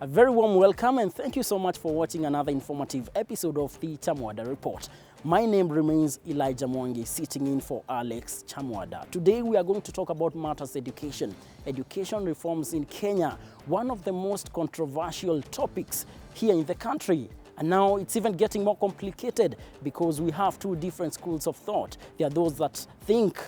very warm welcome and thank you so much for watching another informative episode of the Chamwada Report. My name remains Elijah Mwangi, sitting in for Alex Chamwada. Today we are going to talk about matters education reforms in Kenya, one of the most controversial topics here in the country. And now it's even getting more complicated because we have two different schools of thought. There are those that think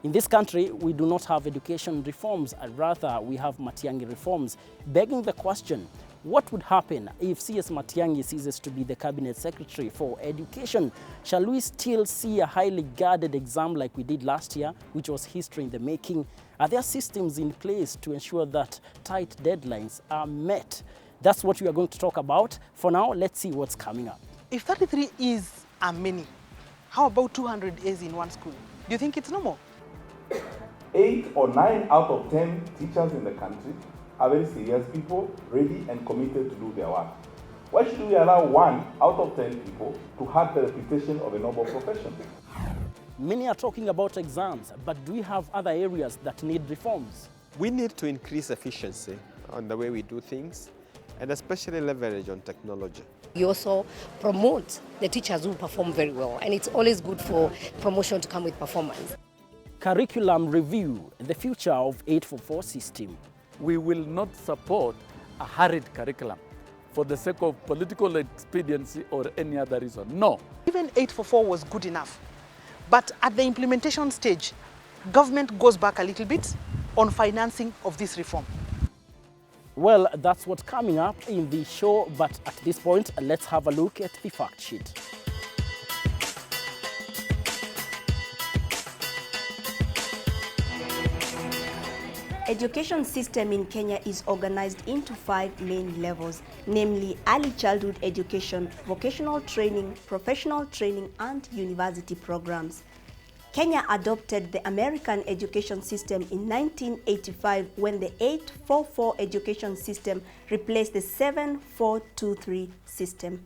in this country, we do not have education reforms, and rather we have Matiang'i reforms, begging the question, what would happen if CS Matiang'i ceases to be the Cabinet Secretary for Education? Shall we still see a highly guarded exam like we did last year, which was history in the making? Are there systems in place to ensure that tight deadlines are met? That's what we are going to talk about. For now, let's see what's coming up. If 33 E's are many, how about 200 A's in one school? Do you think it's normal? 8 or 9 out of 10 teachers in the country are very serious people, ready and committed to do their work. Why should we allow 1 out of 10 people to have the reputation of a noble profession? Many are talking about exams, but do we have other areas that need reforms? We need to increase efficiency on the way we do things, and especially leverage on technology. You also promote the teachers who perform very well, and it's always good for promotion to come with performance. Curriculum review, the future of 844 system. We will not support a hurried curriculum for the sake of political expediency or any other reason. No. Even 844 was good enough. But at the implementation stage, government goes back a little bit on financing of this reform. Well, that's what's coming up in the show, but at this point, let's have a look at the fact sheet. Education system in Kenya is organized into 5 main levels, namely early childhood education, vocational training, professional training, and university programs. Kenya adopted the American education system in 1985 when the 844 education system replaced the 7423 system.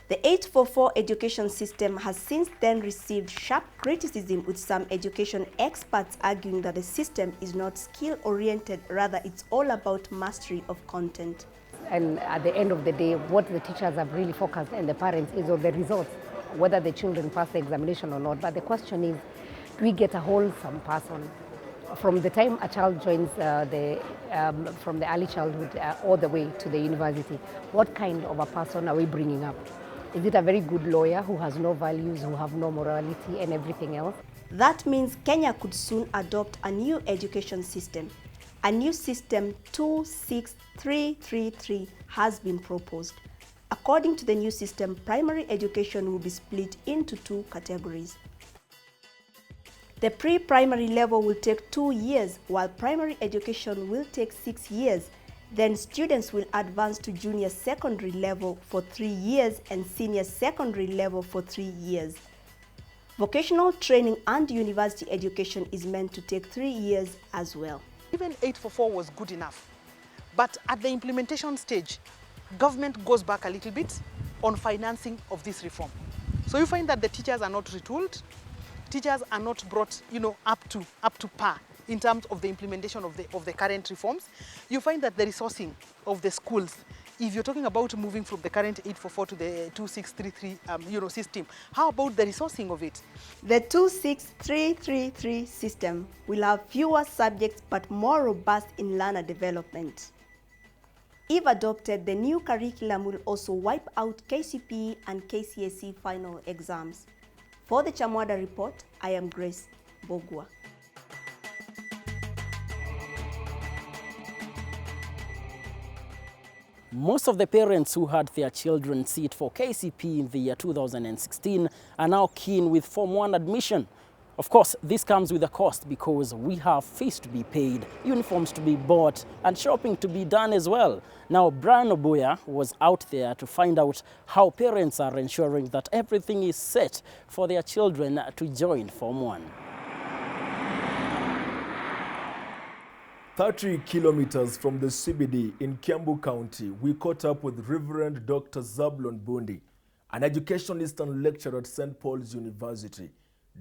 The 844 education system has since then received sharp criticism, with some education experts arguing that the system is not skill-oriented, rather it's all about mastery of content. And at the end of the day, what the teachers have really focused and the parents is on the results, whether the children pass the examination or not. But the question is, do we get a wholesome person from the time a child joins from the early childhood all the way to the university? What kind of a person are we bringing up? Is it a very good lawyer who has no values, who have no morality and everything else? That means Kenya could soon adopt a new education system. A new system 26333 has been proposed. According to the new system, primary education will be split into 2 categories. The pre-primary level will take 2 years, while primary education will take 6 years. Then students will advance to junior secondary level for 3 years and senior secondary level for 3 years. Vocational training and university education is meant to take 3 years as well. Even 844 was good enough. But at the implementation stage, government goes back a little bit on financing of this reform. So you find that the teachers are not retooled, teachers are not brought, up to par in terms of the implementation of the current reforms. You find that the resourcing of the schools, if you're talking about moving from the current 844 to the 2633 system, how about the resourcing of it? The 26333 system will have fewer subjects but more robust in learner development. If adopted, the new curriculum will also wipe out KCPE and KCSE final exams. For the Chamwada Report, I am Grace Bogwa. Most of the parents who had their children sit for KCPE in the year 2016 are now keen with Form 1 admission. Of course, this comes with a cost because we have fees to be paid, uniforms to be bought, and shopping to be done as well. Now, Brian Oboya was out there to find out how parents are ensuring that everything is set for their children to join Form 1. 30 kilometers from the CBD in Kiambu County, we caught up with Reverend Dr. Zablon Bundi, an educationist and lecturer at St. Paul's University.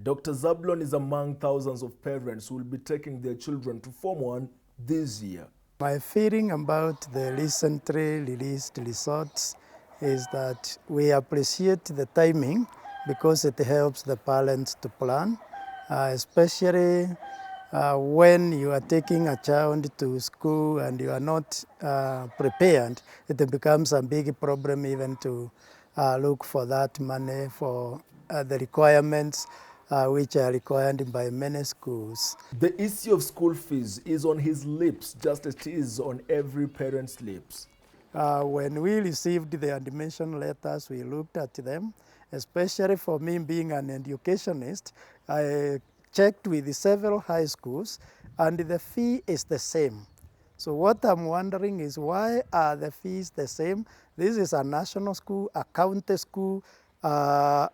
Dr. Zablon is among thousands of parents who will be taking their children to Form 1 this year. My feeling about the recently released results is that we appreciate the timing because it helps the parents to plan, especially when you are taking a child to school and you are not prepared. It becomes a big problem even to look for that money for the requirements which are required by many schools. The issue of school fees is on his lips, just as it is on every parent's lips. When we received the admission letters, we looked at them, especially for me being an educationist. I checked with several high schools and the fee is the same. So what I'm wondering is why are the fees the same? This is a national school, a county school, a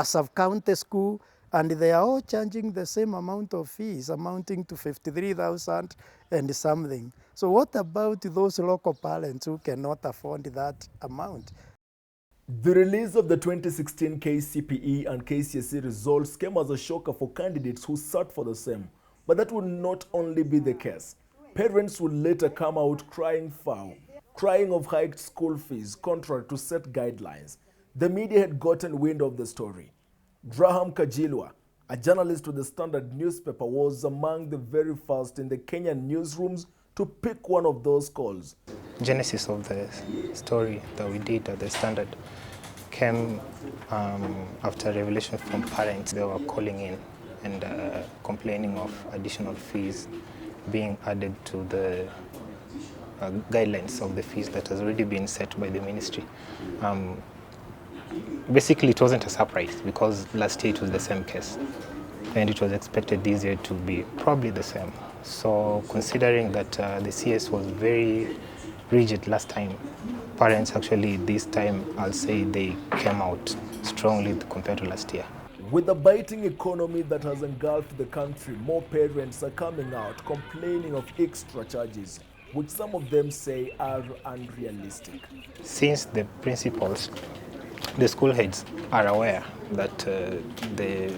sub-county school, and they are all charging the same amount of fees, amounting to 53,000 and something. So what about those local parents who cannot afford that amount? The release of the 2016 KCPE and KCSE results came as a shocker for candidates who sat for the same. But that would not only be the case. Parents would later come out crying foul, crying of hiked school fees contrary to set guidelines. The media had gotten wind of the story. Graham Kajilwa, a journalist with the Standard newspaper, was among the very first in the Kenyan newsrooms to pick one of those calls. Genesis of the story that we did at the Standard came after revelation from parents. They were calling in and complaining of additional fees being added to the guidelines of the fees that has already been set by the ministry. Basically, it wasn't a surprise because last year it was the same case, and it was expected this year to be probably the same. So considering that the CS was very rigid last time, parents actually this time, I'll say they came out strongly compared to last year. With the biting economy that has engulfed the country, more parents are coming out complaining of extra charges, which some of them say are unrealistic. Since the principals, the school heads are aware that the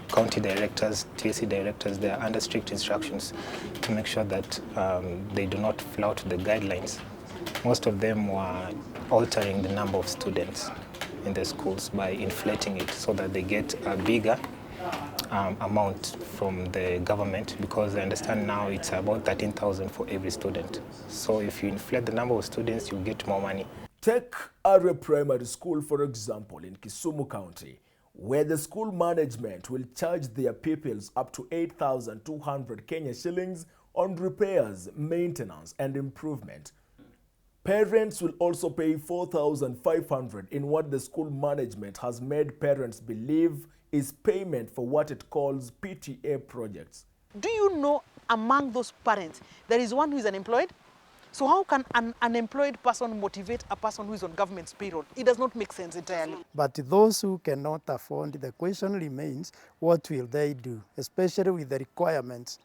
county directors, TSC directors, they are under strict instructions to make sure that they do not flout the guidelines. Most of them were altering the number of students in the schools by inflating it so that they get a bigger amount from the government, because I understand now it's about 13,000 for every student. So if you inflate the number of students, you get more money. Take Are Primary School, for example, in Kisumu County, where the school management will charge their pupils up to 8,200 Kenya shillings on repairs, maintenance, and improvement. Parents will also pay 4,500 in what the school management has made parents believe is payment for what it calls PTA projects. Do you know among those parents, there is one who is unemployed? So how can an unemployed person motivate a person who is on government's payroll? It does not make sense entirely. But those who cannot afford, the question remains, what will they do, especially with the requirements?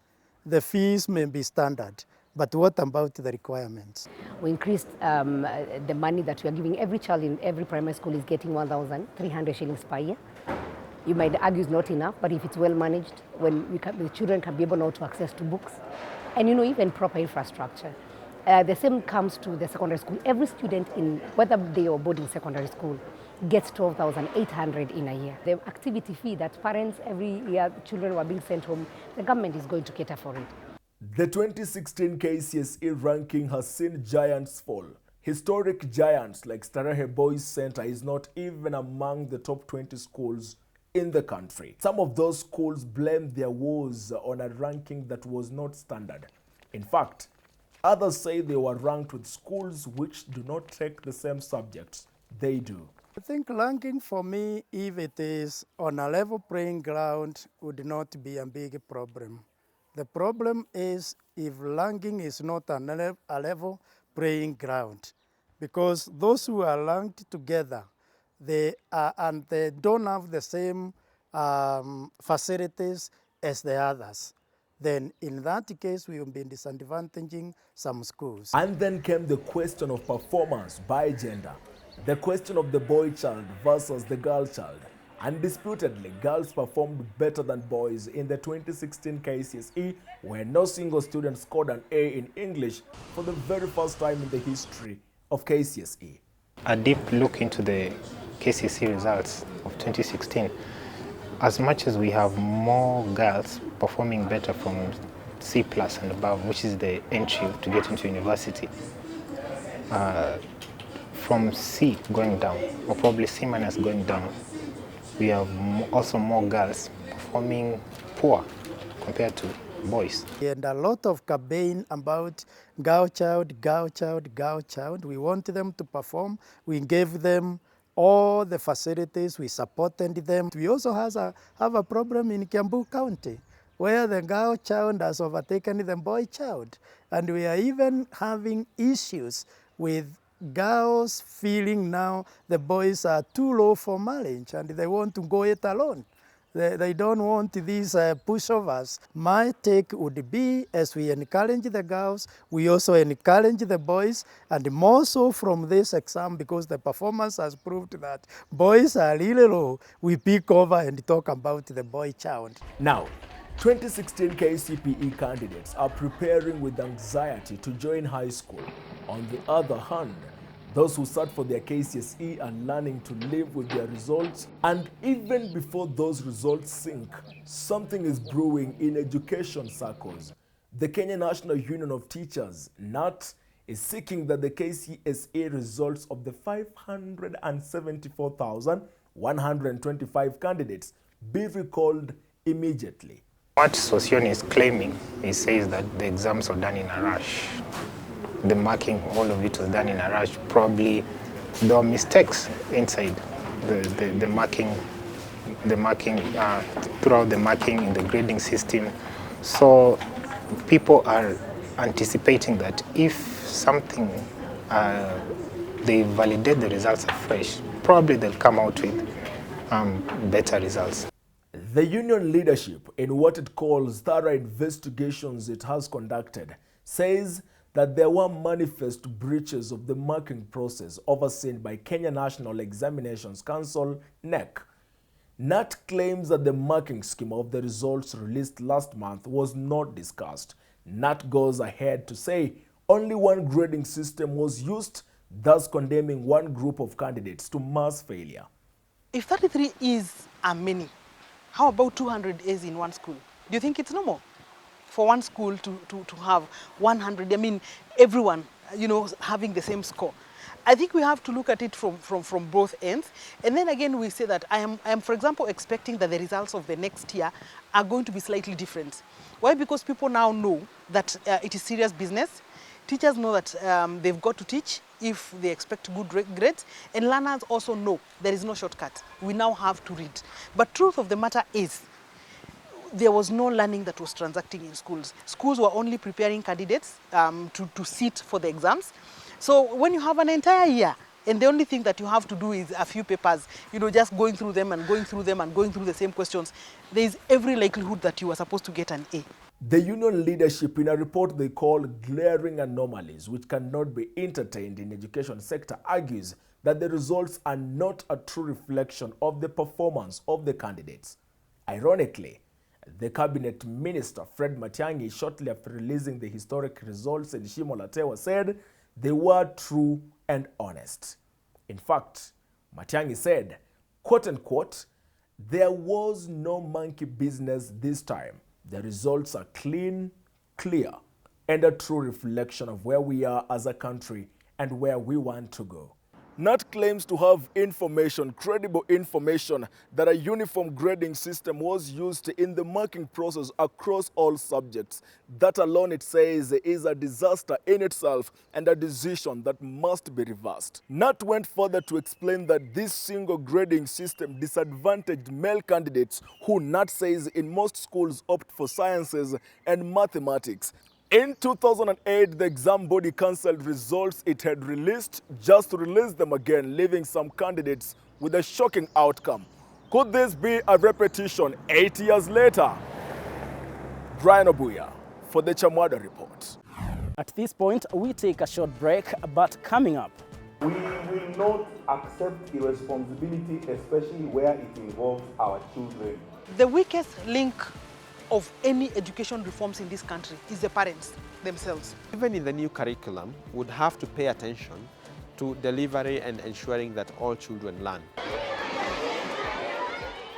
The fees may be standard, but what about the requirements? We increased the money that we are giving. Every child in every primary school is getting 1,300 shillings per year. You might argue it's not enough, but if it's well managed, when the children can be able now to access to books, and even proper infrastructure. The same comes to the secondary school. Every student, in whether they are boarding secondary school, gets 12,800 in a year. The activity fee that parents every year, children were being sent home, the government is going to cater for it. The 2016 KCSE ranking has seen giants fall. Historic giants like Starehe Boys Center is not even among the top 20 schools in the country. Some of those schools blame their woes on a ranking that was not standard. In fact, others say they were ranked with schools which do not take the same subjects they do. I think ranking for me, if it is on a level playing ground, would not be a big problem. The problem is if ranking is not a level playing ground, because those who are ranked together, they don't have the same facilities as the others. Then in that case, we will be disadvantaging some schools. And then came the question of performance by gender, the question of the boy child versus the girl child, Undisputedly, girls performed better than boys in the 2016 KCSE, where no single student scored an A in English for the very first time in the history of KCSE. A deep look into the KCSE results of 2016, as much as we have more girls performing better from C+ and above, which is the entry to get into university, from C going down, or probably C- going down, we have also more girls performing poor compared to boys. And a lot of campaign about girl child, girl child, girl child. We want them to perform. We gave them all the facilities. We supported them. We also have a problem in Kiambu County, where the girl child has overtaken the boy child. And we are even having issues with girls feeling now the boys are too low for marriage and they want to go it alone. They don't want these pushovers. My take would be, as we encourage the girls, we also encourage the boys, and more so from this exam, because the performance has proved that boys are really low. We pick over and talk about the boy child. Now, 2016 KCPE candidates are preparing with anxiety to join high school. On the other hand, those who sat for their KCSE are learning to live with their results, and even before those results sink, something is brewing in education circles. The Kenya National Union of Teachers, NAT, is seeking that the KCSE results of the 574,125 candidates be recalled immediately. What Sossion is claiming, he says that the exams were done in a rush. The marking, all of it was done in a rush. Probably there were mistakes inside the marking, throughout the marking in the grading system. So people are anticipating that if something, they validate the results afresh, probably they'll come out with better results. The union leadership, in what it calls thorough investigations it has conducted, says that there were manifest breaches of the marking process overseen by Kenya National Examinations Council, NEC. NAT claims that the marking scheme of the results released last month was not discussed. NAT goes ahead to say only one grading system was used, thus condemning one group of candidates to mass failure. If 33 is a many, how about 200 A's in one school? Do you think it's normal for one school to have 100? I mean, everyone, having the same score. I think we have to look at it from both ends. And then again, we say that I am, for example, expecting that the results of the next year are going to be slightly different. Why? Because people now know that it is serious business. Teachers know that they've got to teach if they expect good grades, and learners also know there is no shortcut. We now have to read. But truth of the matter is, there was no learning that was transacting in schools. Schools were only preparing candidates to sit for the exams. So when you have an entire year, and the only thing that you have to do is a few papers, just going through them and going through them and going through the same questions, there is every likelihood that you are supposed to get an A. The union leadership, in a report they call glaring anomalies which cannot be entertained in the education sector, argues that the results are not a true reflection of the performance of the candidates. Ironically, the cabinet minister, Fred Matiang'i, shortly after releasing the historic results in Shimolatewa, said they were true and honest. In fact, Matiang'i said, quote unquote, there was no monkey business this time. The results are clean, clear, and a true reflection of where we are as a country and where we want to go. NAT claims to have information, credible information, that a uniform grading system was used in the marking process across all subjects. That alone, it says, is a disaster in itself and a decision that must be reversed. NAT went further to explain that this single grading system disadvantaged male candidates who, NAT says, in most schools opt for sciences and mathematics. In 2008, the exam body cancelled results it had released just to release them again, leaving some candidates with a shocking outcome. Could this be a repetition 8 years later? Brian Obuya for the Chamwada Report. At this point, we take a short break, but coming up, We will not accept irresponsibility, especially where it involves our children. The weakest link of any education reforms in this country is the parents themselves. Even in the new curriculum, would have to pay attention to delivery and ensuring that all children learn.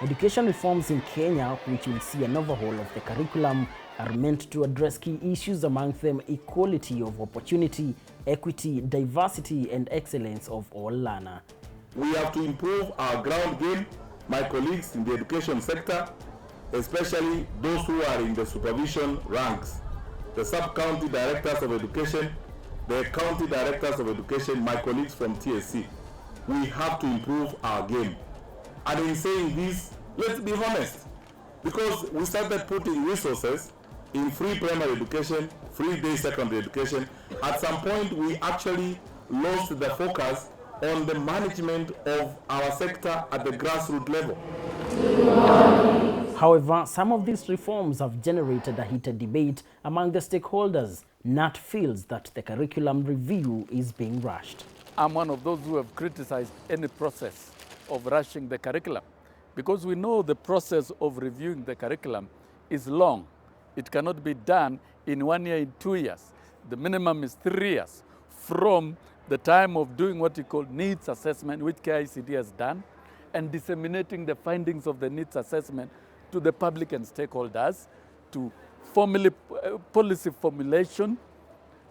Education reforms in Kenya, which will see an overhaul of the curriculum, are meant to address key issues, among them equality of opportunity, equity, diversity, and excellence of all learners. We have to improve our ground game, my colleagues in the education sector, especially those who are in the supervision ranks, the sub-county directors of education, the county directors of education, my colleagues from TSC. We have to improve our game. And in saying this, let's be honest, because we started putting resources in free primary education, free day secondary education. At some point, we actually lost the focus on the management of our sector at the grassroots level. However, some of these reforms have generated a heated debate among the stakeholders. Nat feels that the curriculum review is being rushed. I'm one of those who have criticized any process of rushing the curriculum, because we know the process of reviewing the curriculum is long. It cannot be done in 1 year, in 2 years. The minimum is 3 years from the time of doing what we call needs assessment, which KICD has done, and disseminating the findings of the needs assessment to the public and stakeholders, to policy formulation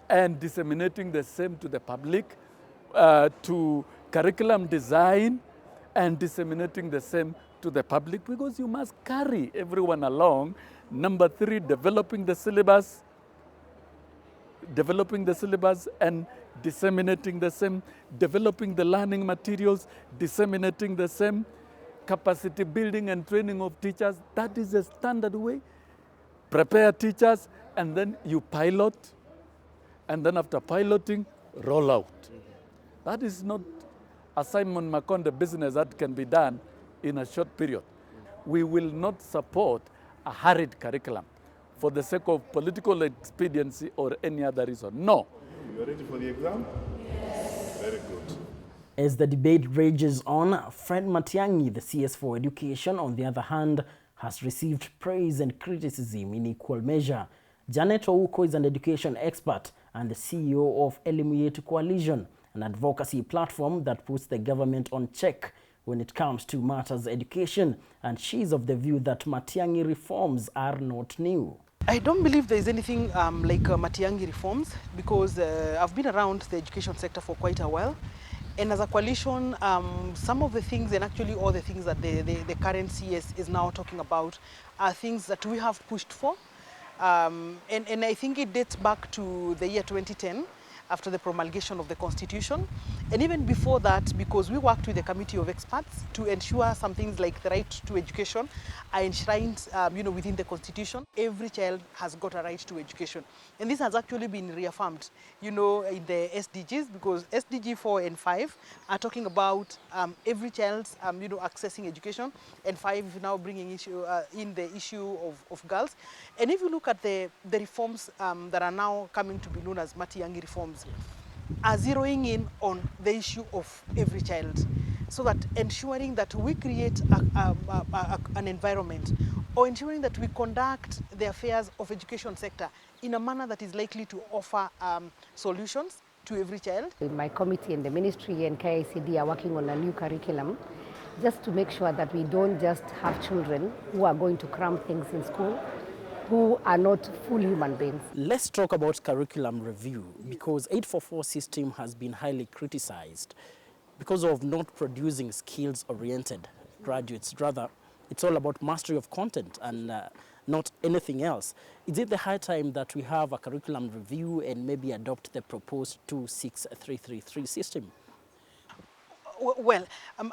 and disseminating the same to the public, to curriculum design and disseminating the same to the public, because you must carry everyone along. Number 3, developing the syllabus and disseminating the same, developing the learning materials, disseminating the same, capacity building and training of teachers. That is a standard way. Prepare teachers, and then you pilot, and then after piloting, roll out. That is not a Simon Makonde business that can be done in a short period. We will not support a hurried curriculum for the sake of political expediency or any other reason. No. You ready for the exam? Yes. Very good. As the debate rages on, Fred Matiang'i, the CS for Education, on the other hand, has received praise and criticism in equal measure. Janet Ouko is an education expert and the CEO of Elimu Yetu Coalition, an advocacy platform that puts the government on check when it comes to matters education, and she's of the view that Matiang'i reforms are not new. I don't believe there is anything like Matiang'i reforms, because I've been around the education sector for quite a while. And as a coalition, some of the things, and actually all the things that the current CS is now talking about, are things that we have pushed for. And I think it dates back to the year 2010, after the promulgation of the Constitution. And even before that, because we worked with the committee of experts to ensure some things like the right to education are enshrined within the Constitution. Every child has got a right to education. And this has actually been reaffirmed, in the SDGs, because SDG 4 and 5 are talking about every child's, accessing education, and 5 is now bringing in the issue of girls. And if you look at the reforms that are now coming to be known as Matiang'i reforms, are zeroing in on the issue of every child, so that ensuring that we create an environment, or ensuring that we conduct the affairs of education sector in a manner that is likely to offer solutions to every child. My committee and the ministry and KICD are working on a new curriculum, just to make sure that we don't just have children who are going to cram things in school, who are not full human beings. Let's talk about curriculum review, because 844 system has been highly criticized because of not producing skills-oriented graduates. Rather, it's all about mastery of content and not anything else. Is it the high time that we have a curriculum review and maybe adopt the proposed 26333 system? Well,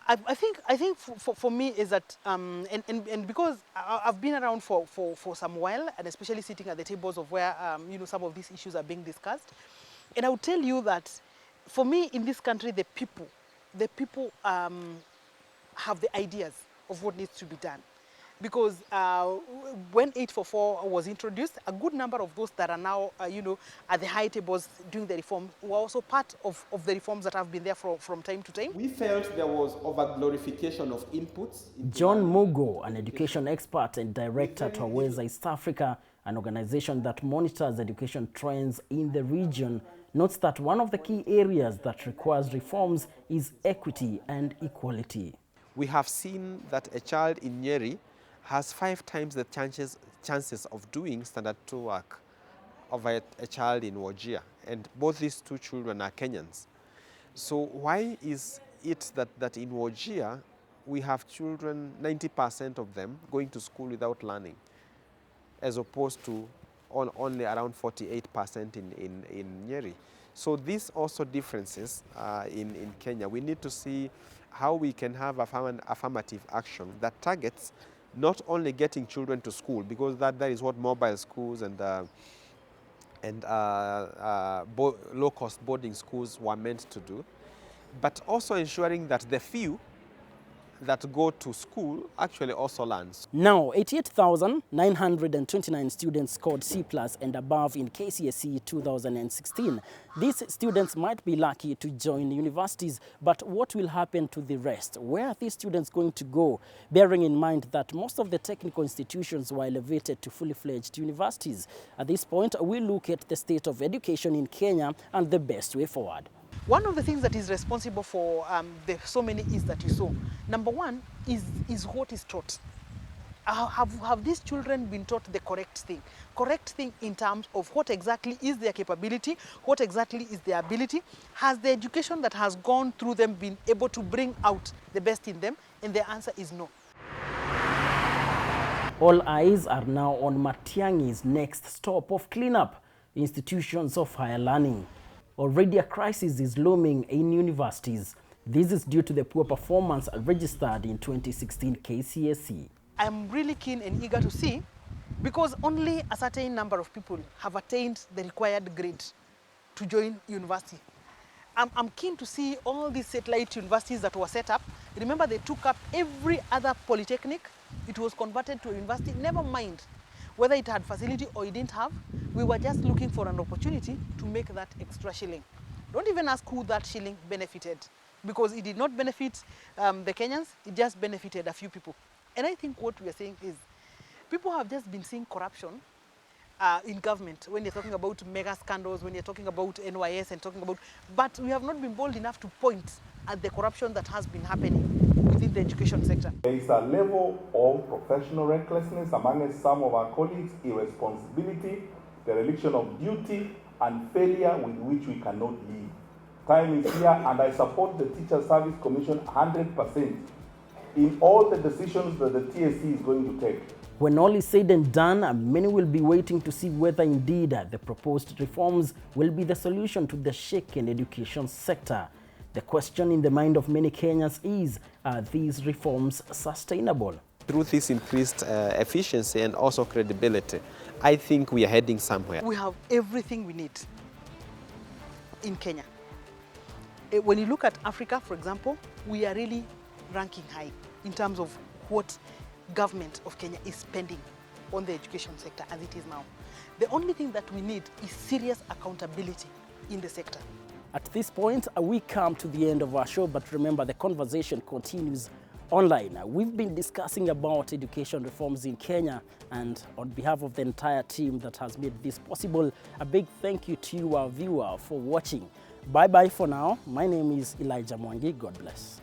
I think for me is that, and because I've been around for some while, and especially sitting at the tables of where, some of these issues are being discussed. And I will tell you that for me in this country, the people have the ideas of what needs to be done. Because when 844 was introduced, a good number of those that are now, at the high tables doing the reform were also part of the reforms that have been there from time to time. We felt there was over-glorification of inputs. John Mugo, an education expert and director at Chamwada East Africa, an organization that monitors education trends in the region, notes that one of the key areas that requires reforms is equity and equality. We have seen that a child in Nyeri has 5 times the chances of doing standard 2 work of a child in Wajir, and both these two children are Kenyans. So why is it that in Wajir we have children, 90% of them, going to school without learning, as opposed to only around 48% in Nyeri? So these also differences in Kenya. We need to see how we can have affirmative action that targets not only getting children to school, because that is what mobile schools and low-cost boarding schools were meant to do, but also ensuring that the few that go to school actually also learn. Now, 88,929 students scored C+ and above in KCSE 2016. These students might be lucky to join universities, but what will happen to the rest? Where are these students going to go, bearing in mind that most of the technical institutions were elevated to fully-fledged universities? At this point, we look at the state of education in Kenya and the best way forward. One of the things that is responsible for the so many E's that you saw, number one is what is taught. Have these children been taught the correct thing? Correct thing in terms of what exactly is their capability, what exactly is their ability? Has the education that has gone through them been able to bring out the best in them? And the answer is no. All eyes are now on Matiang'i's next stop of cleanup, institutions of higher learning. Already a crisis is looming in universities. This is due to the poor performance registered in 2016 KCSE. I'm really keen and eager to see, because only a certain number of people have attained the required grade to join university. I'm keen to see all these satellite universities that were set up. Remember, they took up every other polytechnic. It was converted to a university. Never mind whether it had facility or it didn't have. We were just looking for an opportunity to make that extra shilling. Don't even ask who that shilling benefited, because it did not benefit the Kenyans. It just benefited a few people. And I think what we are saying is people have just been seeing corruption in government when you're talking about mega scandals, when you're talking about NYS and talking about, but we have not been bold enough to point at the corruption that has been happening within the education sector. There is a level of professional recklessness among some of our colleagues, irresponsibility, dereliction of duty, and failure with which we cannot live. Time is here, and I support the Teacher Service Commission 100% in all the decisions that the TSC is going to take. When all is said and done, many will be waiting to see whether indeed the proposed reforms will be the solution to the shaken education sector. The question in the mind of many Kenyans is, are these reforms sustainable? Through this increased efficiency and also credibility, I think we are heading somewhere. We have everything we need in Kenya. When you look at Africa, for example, we are really ranking high in terms of what government of Kenya is spending on the education sector as it is now. The only thing that we need is serious accountability in the sector. At this point, we come to the end of our show, but remember, the conversation continues online. We've been discussing about education reforms in Kenya, and on behalf of the entire team that has made this possible, a big thank you to you, our viewer, for watching. Bye-bye for now. My name is Elijah Mwangi. God bless.